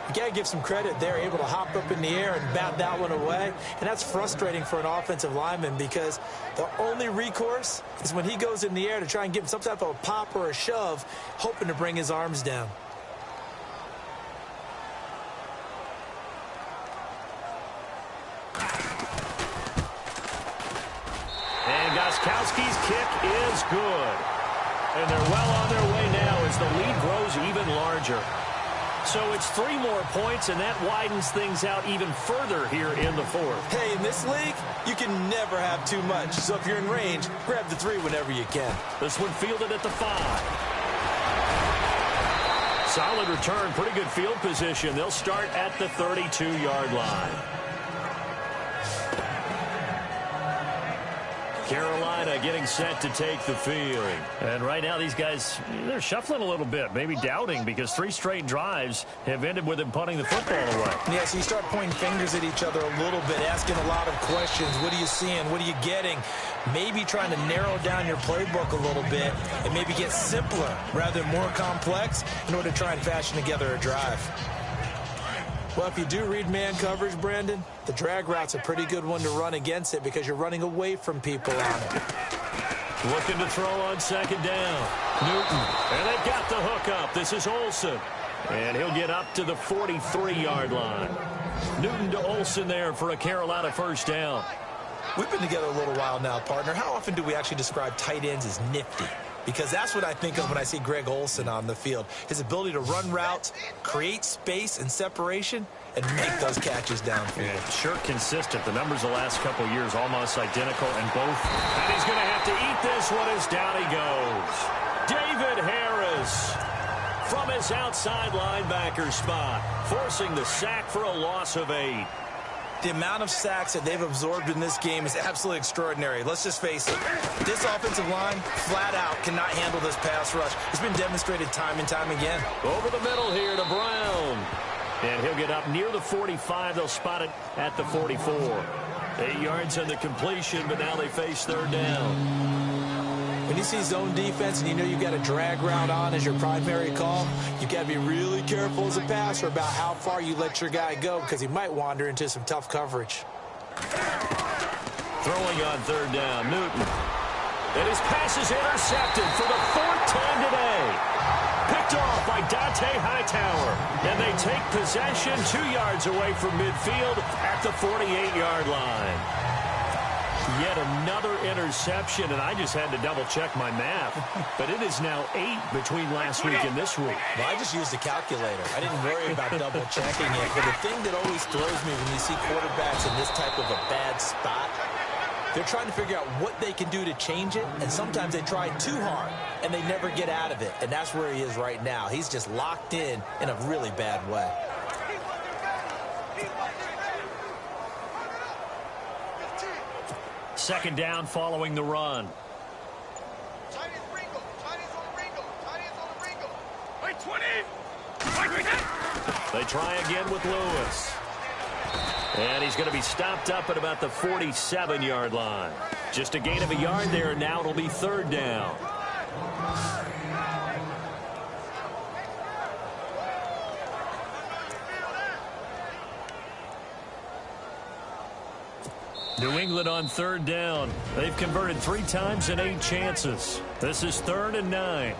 You got to give some credit. They're able to hop up in the air and bat that one away. And that's frustrating for an offensive lineman because the only recourse is when he goes in the air to try and give him some type of a pop or a shove, hoping to bring his arms down. And Gostkowski's kick is good. And they're well on their way now as the lead grows even larger. So it's 3 more points, and that widens things out even further here in the fourth. Hey, in this league, you can never have too much. So if you're in range, grab the 3 whenever you can. This one fielded at the 5. Solid return, pretty good field position. They'll start at the 32-yard line. Carolina getting set to take the field. And right now these guys, they're shuffling a little bit, maybe doubting, because 3 straight drives have ended with them punting the football away. Yeah, so you start pointing fingers at each other a little bit, asking a lot of questions. What are you seeing? What are you getting? Maybe trying to narrow down your playbook a little bit and maybe get simpler rather than more complex in order to try and fashion together a drive. Well, if you do read man coverage, Brandon, the drag route's a pretty good one to run against it because you're running away from people on it. Looking to throw on second down. Newton. And they've got the hook up. This is Olsen. And he'll get up to the 43-yard line. Newton to Olsen there for a Carolina first down. We've been together a little while now, partner. How often do we actually describe tight ends as nifty? Because that's what I think of when I see Greg Olsen on the field. His ability to run routes, create space and separation, and make those catches downfield. Yeah, sure consistent. The numbers the last couple of years almost identical in both. And he's going to have to eat this one as down he goes. David Harris from his outside linebacker spot, forcing the sack for a loss of 8. The amount of sacks that they've absorbed in this game is absolutely extraordinary. Let's just face it. This offensive line, flat out, cannot handle this pass rush. It's been demonstrated time and time again. Over the middle here to Brown. And he'll get up near the 45. They'll spot it at the 44. 8 yards on the completion, but now they face third down. When you see zone defense and you know you've got a drag route on as your primary call, you've got to be really careful as a passer about how far you let your guy go because he might wander into some tough coverage. Throwing on third down, Newton. And his pass is intercepted for the 4th time today. Picked off by Dante Hightower. And they take possession 2 yards away from midfield at the 48-yard line. Yet another interception, and I just had to double-check my math. But it is now 8 between last week and this week. Well, I just used a calculator. I didn't worry about double-checking it. But the thing that always throws me when you see quarterbacks in this type of a bad spot, they're trying to figure out what they can do to change it, and sometimes they try too hard, and they never get out of it. And that's where he is right now. He's just locked in a really bad way. Second down following the run. They try again with Lewis. And he's going to be stopped up at about the 47-yard line. Just a gain of a yard there, and now it'll be third down. New England on third down. They've converted 3 times in 8 chances. This is 3rd and 9.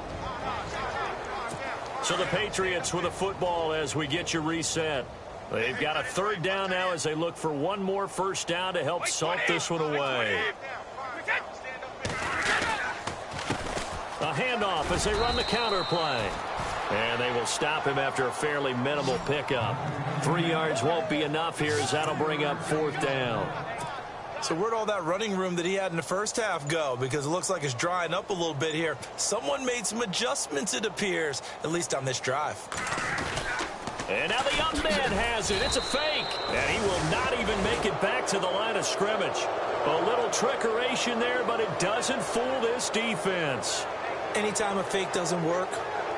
So the Patriots with a football as we get you reset. They've got a third down now as they look for one more first down to help salt this one away. A handoff as they run the counter play. And they will stop him after a fairly minimal pickup. 3 yards won't be enough here as that'll bring up 4th down. So where'd all that running room that he had in the first half go? Because it looks like it's drying up a little bit here. Someone made some adjustments, it appears, at least on this drive. And now the young man has it. It's a fake. And he will not even make it back to the line of scrimmage. A little trickeration there, but it doesn't fool this defense. Anytime a fake doesn't work,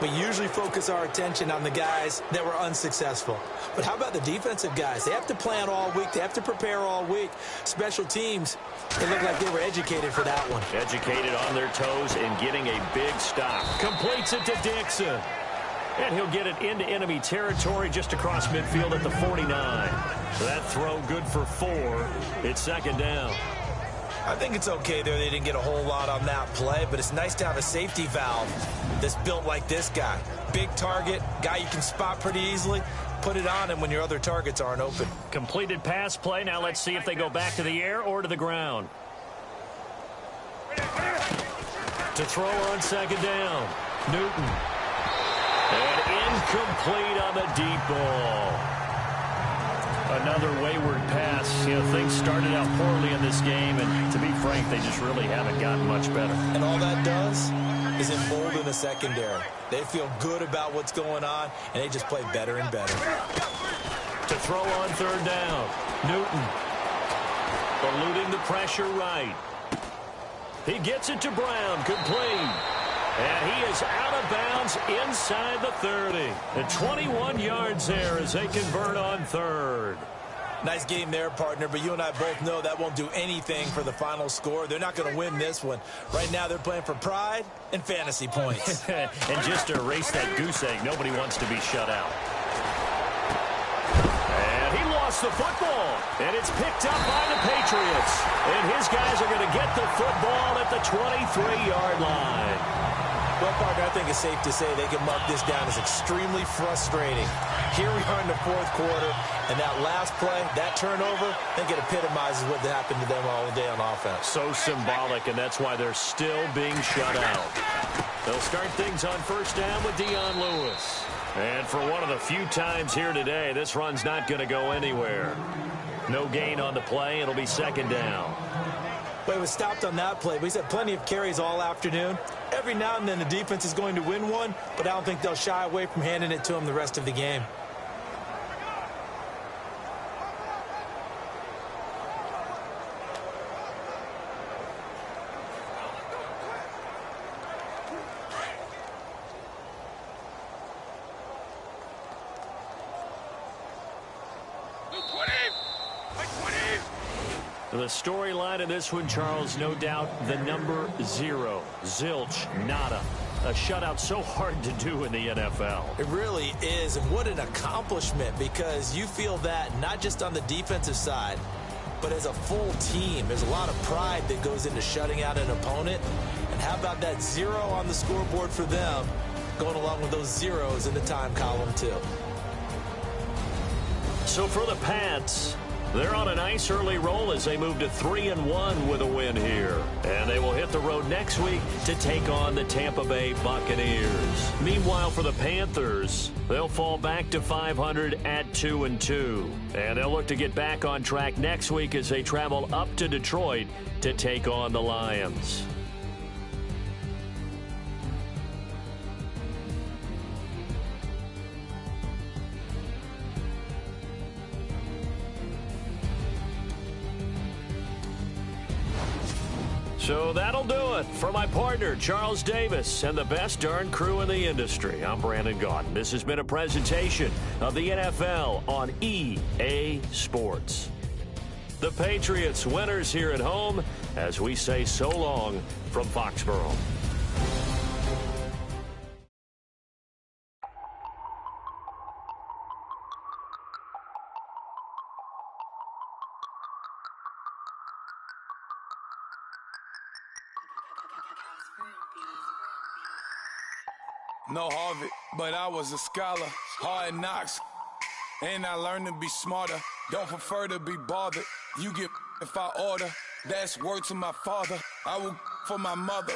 we usually focus our attention on the guys that were unsuccessful. But how about the defensive guys? They have to plan all week. They have to prepare all week. Special teams, they look like they were educated for that one. Educated on their toes and getting a big stop. Completes it to Dixon. And he'll get it into enemy territory just across midfield at the 49. So that throw good for 4. It's second down. I think it's okay there. They didn't get a whole lot on that play, but it's nice to have a safety valve that's built like this guy. Big target, guy you can spot pretty easily. Put it on him when your other targets aren't open. Completed pass play. Now let's see if they go back to the air or to the ground. To throw on second down. Newton. And incomplete on the deep ball. Another wayward pass. Things started out poorly in this game, and to be frank, they just really haven't gotten much better. And all that does is embolden the secondary. They feel good about what's going on, and they just play better and better. To throw on third down. Newton. Eluding the pressure right. He gets it to Brown. Complete. And he is out of bounds inside the 30. And 21 yards there as they convert on third. Nice game there, partner, but you and I both know that won't do anything for the final score. They're not going to win this one. Right now they're playing for pride and fantasy points. And just to erase that goose egg, nobody wants to be shut out. And he lost the football, and it's picked up by the Patriots. And his guys are going to get the football at the 23-yard line. Well, partner, I think it's safe to say they can mark this down as extremely frustrating. Here we are in the fourth quarter, and that last play, that turnover, I think it epitomizes what happened to them all day on offense. So symbolic, and that's why they're still being shut out. They'll start things on first down with Dion Lewis. And for one of the few times here today, this run's not going to go anywhere. No gain on the play. It'll be second down. Well, he was stopped on that play, but he's had plenty of carries all afternoon. Every now and then the defense is going to win one, but I don't think they'll shy away from handing it to him the rest of the game. The storyline in this one, Charles, no doubt the number 0. Zilch, nada. A shutout so hard to do in the NFL. It really is, and what an accomplishment, because you feel that not just on the defensive side, but as a full team. There's a lot of pride that goes into shutting out an opponent. And how about that 0 on the scoreboard for them, going along with those zeros in the time column, too. So for the Pats, they're on a nice early roll as they move to 3-1 with a win here. And they will hit the road next week to take on the Tampa Bay Buccaneers. Meanwhile, for the Panthers, they'll fall back to 500 at 2-2. And they'll look to get back on track next week as they travel up to Detroit to take on the Lions. So that'll do it for my partner, Charles Davis, and the best darn crew in the industry. I'm Brandon Gaudin. This has been a presentation of the NFL on EA Sports. The Patriots winners here at home as we say so long from Foxborough. No Harvard, but I was a scholar. Hard knocks, and I learned to be smarter. Don't prefer to be bothered. You get if I order. That's word to my father. I will for my mother.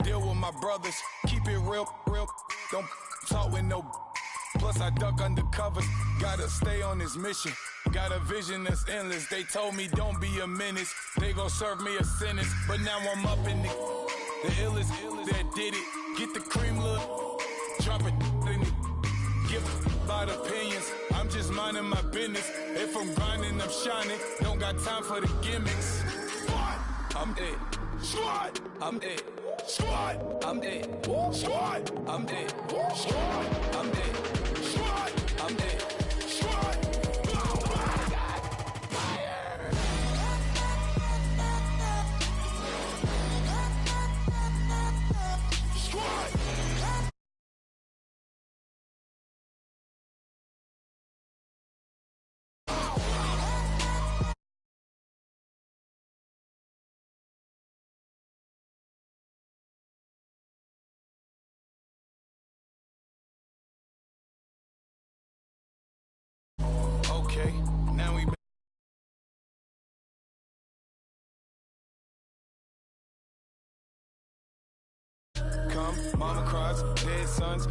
Deal with my brothers. Keep it real. Don't talk with no. Plus I duck undercover. Gotta stay on this mission. Got a vision that's endless. They told me don't be a menace. They gon' serve me a sentence. But now I'm up in the illest that did it. Get the cream look. Drop it in it. Give about opinions. I'm just minding my business. If I'm grinding, I'm shining. Don't got time for the gimmicks. I'm it. Squad. I'm it. Squad. I'm it. Squad. I'm it. Squad. I'm it. Squad. I'm it. Mama cries, dead sons.